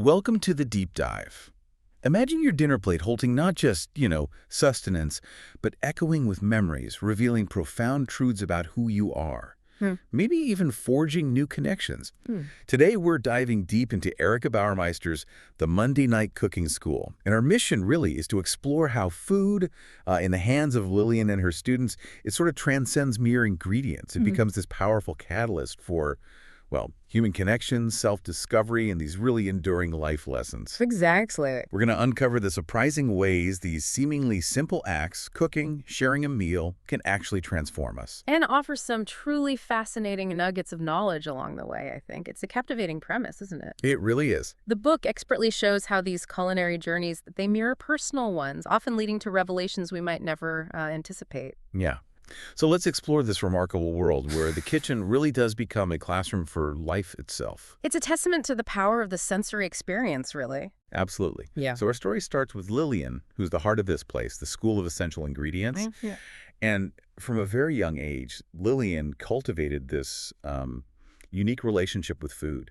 Welcome to the deep dive. Imagine your dinner plate holding not just, sustenance, but echoing with memories, revealing profound truths about who you are. Hmm. Maybe even forging new connections. Hmm. Today, we're diving deep into Erica Bauermeister's The Monday Night Cooking School. And our mission really is to explore how food, in the hands of Lillian and her students, it sort of transcends mere ingredients. It becomes this powerful catalyst for, well, human connections, self-discovery, and these really enduring life lessons. Exactly. We're going to uncover the surprising ways these seemingly simple acts, cooking, sharing a meal, can actually transform us. And offer some truly fascinating nuggets of knowledge along the way, I think. It's a captivating premise, isn't it? It really is. The book expertly shows how these culinary journeys, they mirror personal ones, often leading to revelations we might never anticipate. Yeah. So let's explore this remarkable world where the kitchen really does become a classroom for life itself. It's a testament to the power of the sensory experience, really. Absolutely. Yeah. So our story starts with Lillian, who's the heart of this place, the School of Essential Ingredients. Yeah. And from a very young age, Lillian cultivated this unique relationship with food.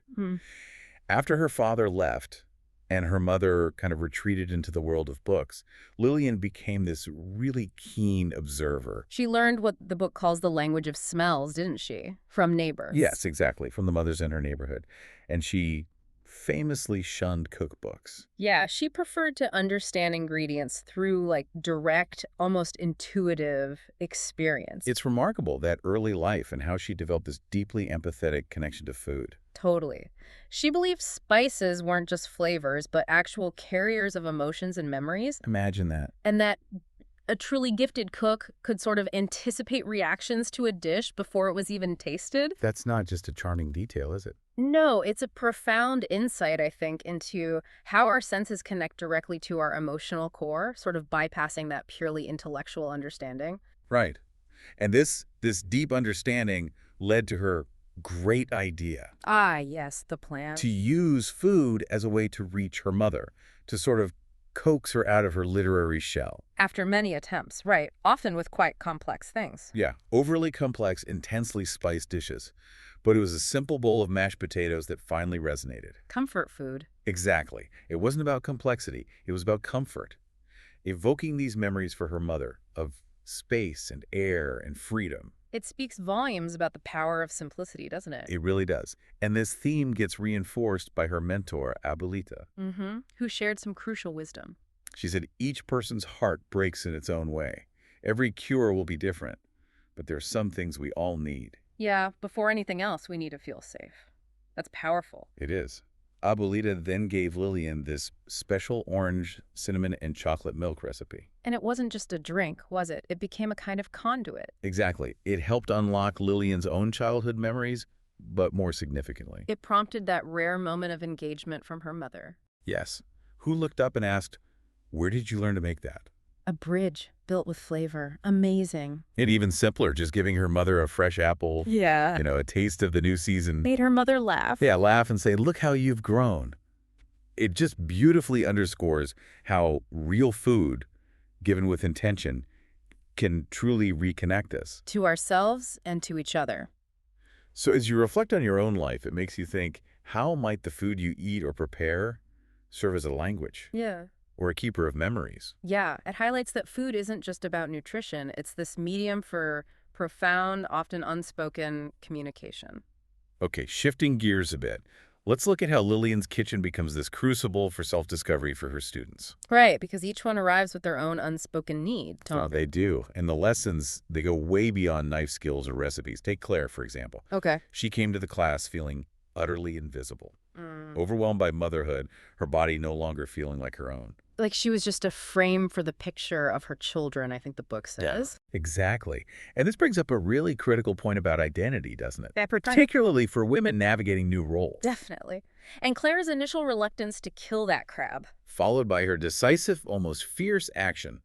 After her father left and her mother kind of retreated into the world of books, Lillian became this really keen observer. She learned what the book calls the language of smells, didn't she? From neighbors. Yes, exactly, from the mothers in her neighborhood. And she famously shunned cookbooks. Yeah, she preferred to understand ingredients through direct, almost intuitive experience. It's remarkable, that early life and how she developed this deeply empathetic connection to food. Totally. She believed spices weren't just flavors, but actual carriers of emotions and memories, Imagine that. and that a truly gifted cook could sort of anticipate reactions to a dish before it was even tasted. That's not just a charming detail, is it? No, it's a profound insight, I think, into how our senses connect directly to our emotional core, sort of bypassing that purely intellectual understanding. Right. And this deep understanding led to her great idea Ah, yes, the plan. to use food as a way to reach her mother, to sort of coax her out of her literary shell. After many attempts, right, often with quite complex things. Yeah, overly complex, intensely spiced dishes. But it was a simple bowl of mashed potatoes that finally resonated. Comfort food. Exactly. It wasn't about complexity. It was about comfort. Evoking these memories for her mother of space and air and freedom. It speaks volumes about the power of simplicity, doesn't it? It really does. And this theme gets reinforced by her mentor, Abuelita. Who shared some crucial wisdom. She said, each person's heart breaks in its own way. Every cure will be different, but there are some things we all need. Yeah, before anything else, we need to feel safe. That's powerful. It is. Abuelita then gave Lillian this special orange, cinnamon, and chocolate milk recipe. And it wasn't just a drink, was it? It became a kind of conduit. Exactly. It helped unlock Lillian's own childhood memories, but more significantly. It prompted that rare moment of engagement from her mother. Yes. Who looked up and asked, "Where did you learn to make that?" A bridge built with flavor. Amazing. And even simpler, just giving her mother a fresh apple, Yeah. a taste of the new season. Made her mother laugh. Yeah, laugh and say, "Look how you've grown." It just beautifully underscores how real food, given with intention, can truly reconnect us. To ourselves and to each other. So as you reflect on your own life, it makes you think, how might the food you eat or prepare serve as a language Yeah. or a keeper of memories? Yeah, it highlights that food isn't just about nutrition. It's this medium for profound, often unspoken communication. Okay, shifting gears a bit. Let's look at how Lillian's kitchen becomes this crucible for self-discovery for her students. Right, because each one arrives with their own unspoken need. Oh, they do. And the lessons, they go way beyond knife skills or recipes. Take Claire, for example. Okay. She came to the class feeling utterly invisible, overwhelmed by motherhood, her body no longer feeling like her own. Like she was just a frame for the picture of her children, I think the book says. Exactly. And this brings up a really critical point about identity, doesn't it? That Particularly for women navigating new roles. Definitely. And Claire's initial reluctance to kill that crab. Followed by her decisive, almost fierce action.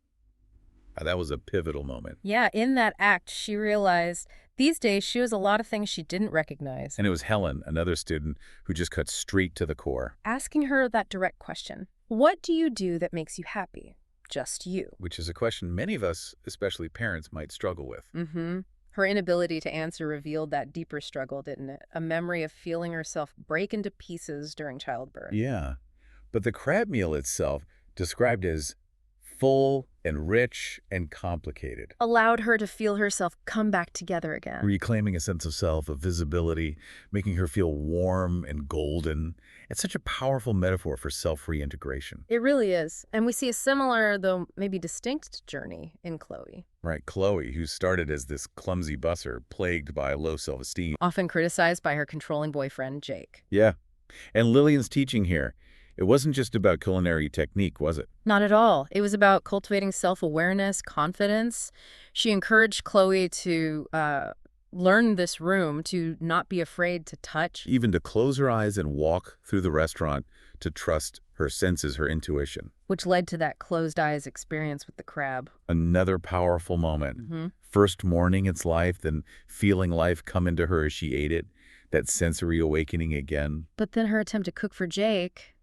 That was a pivotal moment. Yeah, in that act, she realized these days she was a lot of things she didn't recognize. And it was Helen, another student, who just cut straight to the core. Asking her that direct question, what do you do that makes you happy? Just you. Which is a question many of us, especially parents, might struggle with. Her inability to answer revealed that deeper struggle, didn't it? A memory of feeling herself break into pieces during childbirth. Yeah. But the crab meal itself, described as full and rich and complicated, Allowed her to feel herself come back together again. reclaiming a sense of self, of visibility, making her feel warm and golden. It's such a powerful metaphor for self-reintegration. It really is. And we see a similar, though maybe distinct, journey in Chloe. Right, Chloe, who started as this clumsy busser, plagued by low self-esteem. Often criticized by her controlling boyfriend, Jake. Yeah, and Lillian's teaching here, it wasn't just about culinary technique, was it? Not at all. It was about cultivating self-awareness, confidence. She encouraged Chloe to learn this room, to not be afraid to touch. Even to close her eyes and walk through the restaurant, to trust her senses, her intuition. Which led to that closed eyes experience with the crab. Another powerful moment. First mourning its life, then feeling life come into her as she ate it. That sensory awakening again. But then her attempt to cook for Jake,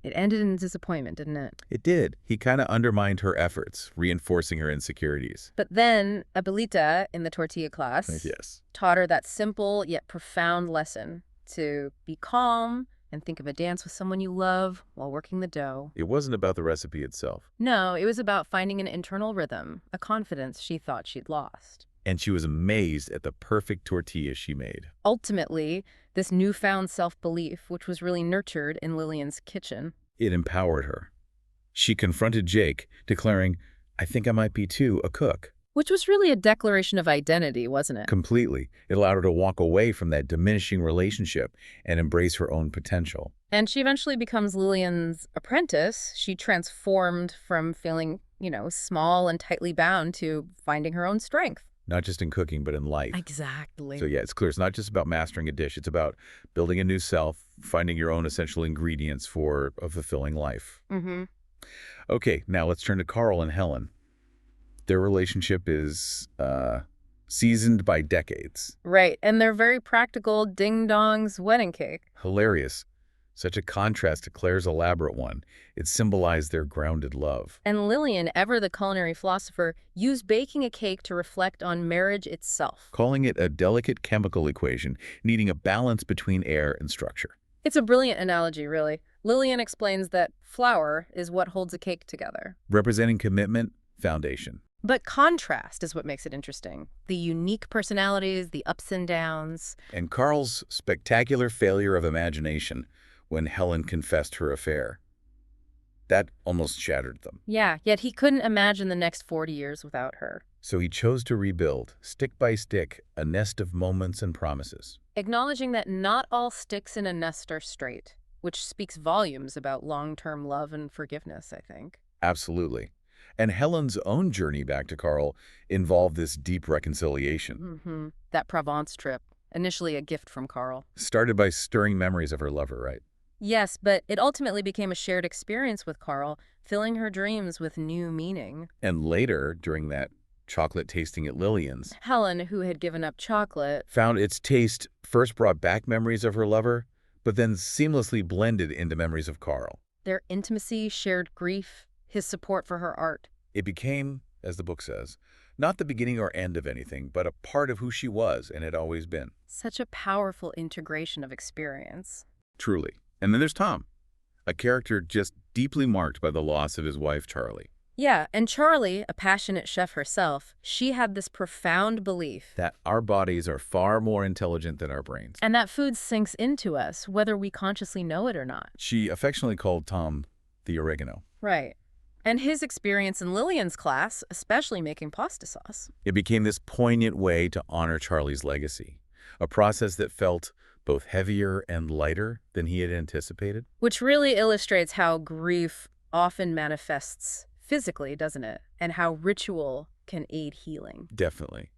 it ended in disappointment, didn't it? It did. He kind of undermined her efforts, reinforcing her insecurities. But then Abuelita in the tortilla class Yes. taught her that simple yet profound lesson to be calm and think of a dance with someone you love while working the dough. It wasn't about the recipe itself. No, it was about finding an internal rhythm, a confidence she thought she'd lost. And she was amazed at the perfect tortilla she made. Ultimately, this newfound self-belief, which was really nurtured in Lillian's kitchen. It empowered her. She confronted Jake, declaring, "I think I might be too a cook." Which was really a declaration of identity, wasn't it? Completely. It allowed her to walk away from that diminishing relationship and embrace her own potential. And she eventually becomes Lillian's apprentice. She transformed from feeling, small and tightly bound to finding her own strength. Not just in cooking, but in life. Exactly. So yeah, it's clear. It's not just about mastering a dish. It's about building a new self, finding your own essential ingredients for a fulfilling life. Okay, now let's turn to Carl and Helen. Their relationship is seasoned by decades. Right, and they're very practical ding-dongs wedding cake. Hilarious. Such a contrast to Claire's elaborate one. It symbolized their grounded love. And Lillian, ever the culinary philosopher, used baking a cake to reflect on marriage itself. Calling it a delicate chemical equation, needing a balance between air and structure. It's a brilliant analogy, really. Lillian explains that flour is what holds a cake together. Representing commitment, foundation. But contrast is what makes it interesting. The unique personalities, the ups and downs. And Carl's spectacular failure of imagination when Helen confessed her affair. That almost shattered them. Yeah, yet he couldn't imagine the next 40 years without her. So he chose to rebuild, stick by stick, a nest of moments and promises. Acknowledging that not all sticks in a nest are straight, which speaks volumes about long-term love and forgiveness, I think. Absolutely. And Helen's own journey back to Carl involved this deep reconciliation. That Provence trip, initially a gift from Carl. Started by stirring memories of her lover, right? Yes, but it ultimately became a shared experience with Carl, filling her dreams with new meaning. And later, during that chocolate tasting at Lillian's, Helen, who had given up chocolate, found its taste first brought back memories of her lover, but then seamlessly blended into memories of Carl. their intimacy, shared grief, his support for her art. It became, as the book says, not the beginning or end of anything, but a part of who she was and had always been. Such a powerful integration of experience. Truly. And then there's Tom, a character just deeply marked by the loss of his wife, Charlie. Yeah, and Charlie, a passionate chef herself, she had this profound belief That our bodies are far more intelligent than our brains. and that food sinks into us, whether we consciously know it or not. She affectionately called Tom the oregano. Right. And his experience in Lillian's class, especially making pasta sauce. It became this poignant way to honor Charlie's legacy, a process that felt both heavier and lighter than he had anticipated. Which really illustrates how grief often manifests physically, doesn't it? And how ritual can aid healing. Definitely.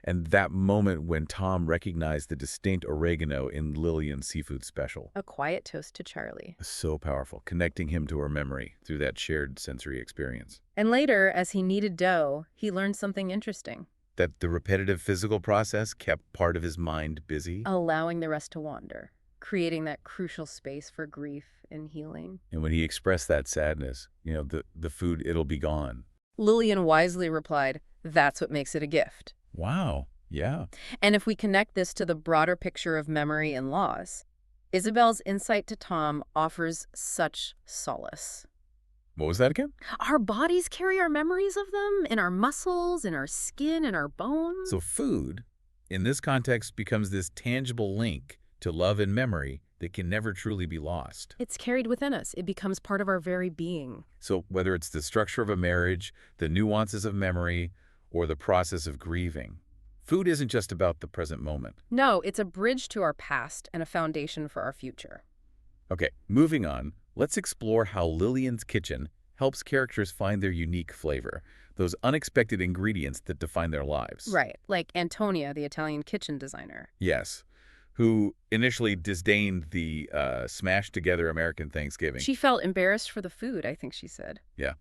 And that moment when Tom recognized the distinct oregano in Lillian's seafood special. A quiet toast to Charlie. So powerful, connecting him to her memory through that shared sensory experience. And later, as he kneaded dough, he learned something interesting, That the repetitive physical process kept part of his mind busy. allowing the rest to wander, creating that crucial space for grief and healing. And when he expressed that sadness, the food, it'll be gone. Lillian wisely replied, "That's what makes it a gift." Wow. Yeah. And if we connect this to the broader picture of memory and loss, Isabel's insight to Tom offers such solace. What was that again? Our bodies carry our memories of them in our muscles, in our skin, in our bones. So food, in this context, becomes this tangible link to love and memory that can never truly be lost. It's carried within us. It becomes part of our very being. So whether it's the structure of a marriage, the nuances of memory, or the process of grieving, food isn't just about the present moment. No, it's a bridge to our past and a foundation for our future. Okay, moving on, let's explore how Lillian's kitchen helps characters find their unique flavor, those unexpected ingredients that define their lives. Right, like Antonia, the Italian kitchen designer. Yes, who initially disdained the smashed-together American Thanksgiving. She felt embarrassed for the food, I think she said. Yeah.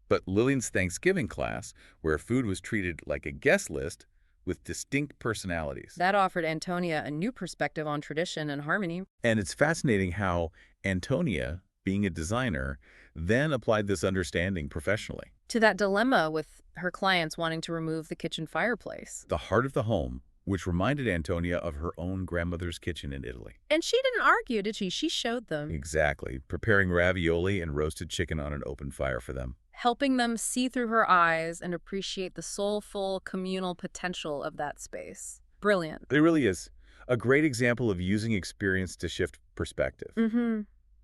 But Lillian's Thanksgiving class, where food was treated like a guest list with distinct personalities. That offered Antonia a new perspective on tradition and harmony. And it's fascinating how Antonia, being a designer, then applied this understanding professionally. To that dilemma with her clients wanting to remove the kitchen fireplace. The heart of the home, which reminded Antonia of her own grandmother's kitchen in Italy. And she didn't argue, did she? She showed them. Exactly, preparing ravioli and roasted chicken on an open fire for them. Helping them see through her eyes and appreciate the soulful, communal potential of that space. Brilliant. It really is a great example of using experience to shift perspective. Mm-hmm.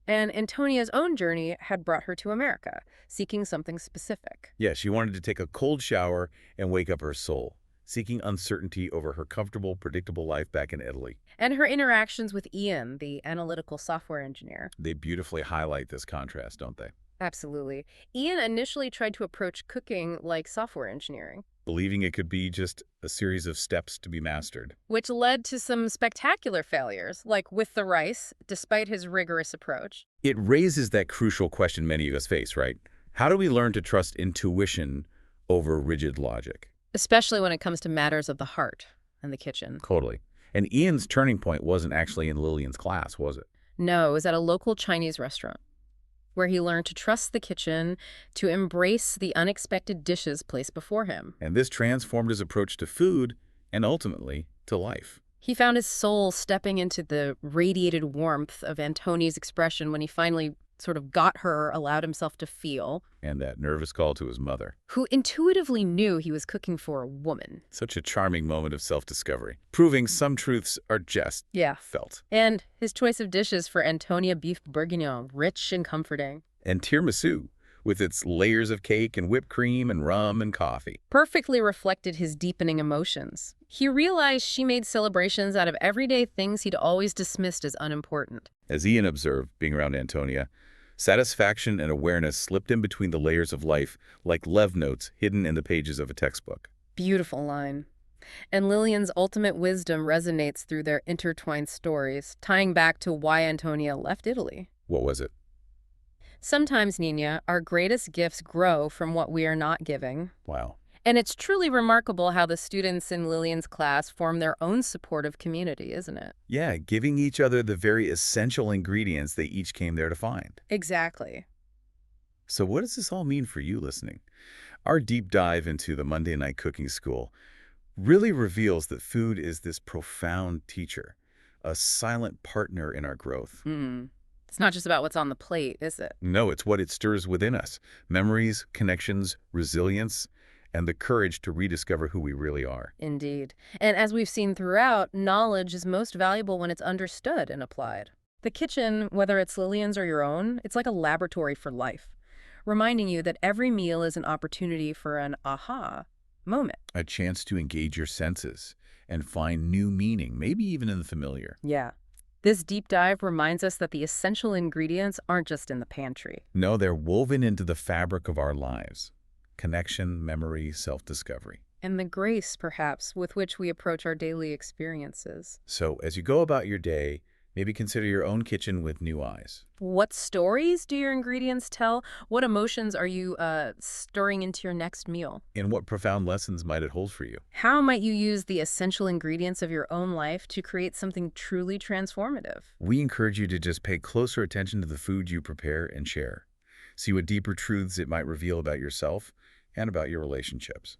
And Antonia's own journey had brought her to America, seeking something specific. Yeah, she wanted to take a cold shower and wake up her soul, seeking uncertainty over her comfortable, predictable life back in Italy. And her interactions with Ian, the analytical software engineer. They beautifully highlight this contrast, don't they? Absolutely. Ian initially tried to approach cooking like software engineering, Believing it could be just a series of steps to be mastered. which led to some spectacular failures, like with the rice, despite his rigorous approach. It raises that crucial question many of us face, right? How do we learn to trust intuition over rigid logic? Especially when it comes to matters of the heart and the kitchen. Totally. And Ian's turning point wasn't actually in Lillian's class, was it? No, it was at a local Chinese restaurant, where he learned to trust the kitchen, to embrace the unexpected dishes placed before him. And this transformed his approach to food and ultimately to life. He found his soul stepping into the radiated warmth of Antonia's expression when he finally sort of got her, allowed himself to feel, And that nervous call to his mother. who intuitively knew he was cooking for a woman. Such a charming moment of self-discovery, proving some truths are just Yeah. felt. And his choice of dishes for Antonia beef bourguignon, rich and comforting. And tiramisu, with its layers of cake and whipped cream and rum and coffee. Perfectly reflected his deepening emotions. He realized she made celebrations out of everyday things he'd always dismissed as unimportant. As Ian observed, being around Antonia, satisfaction and awareness slipped in between the layers of life like love notes hidden in the pages of a textbook. Beautiful line. And Lillian's ultimate wisdom resonates through their intertwined stories, tying back to why Antonia left Italy. What was it? Sometimes, Nina, our greatest gifts grow from what we are not giving. Wow. And it's truly remarkable how the students in Lillian's class form their own supportive community, isn't it? Yeah, giving each other the very essential ingredients they each came there to find. Exactly. So what does this all mean for you listening? Our deep dive into the Monday Night Cooking School really reveals that food is this profound teacher, a silent partner in our growth. It's not just about what's on the plate, is it? No, it's what it stirs within us. Memories, connections, resilience, and the courage to rediscover who we really are. Indeed. And as we've seen throughout, knowledge is most valuable when it's understood and applied. The kitchen, whether it's Lillian's or your own, it's like a laboratory for life, reminding you that every meal is an opportunity for an aha moment. A chance to engage your senses and find new meaning, maybe even in the familiar. Yeah. This deep dive reminds us that the essential ingredients aren't just in the pantry. No, they're woven into the fabric of our lives. Connection, memory, self-discovery. And the grace, perhaps, with which we approach our daily experiences. So as you go about your day, maybe consider your own kitchen with new eyes. What stories do your ingredients tell? What emotions are you stirring into your next meal? And what profound lessons might it hold for you? How might you use the essential ingredients of your own life to create something truly transformative? We encourage you to just pay closer attention to the food you prepare and share. See what deeper truths it might reveal about yourself and about your relationships.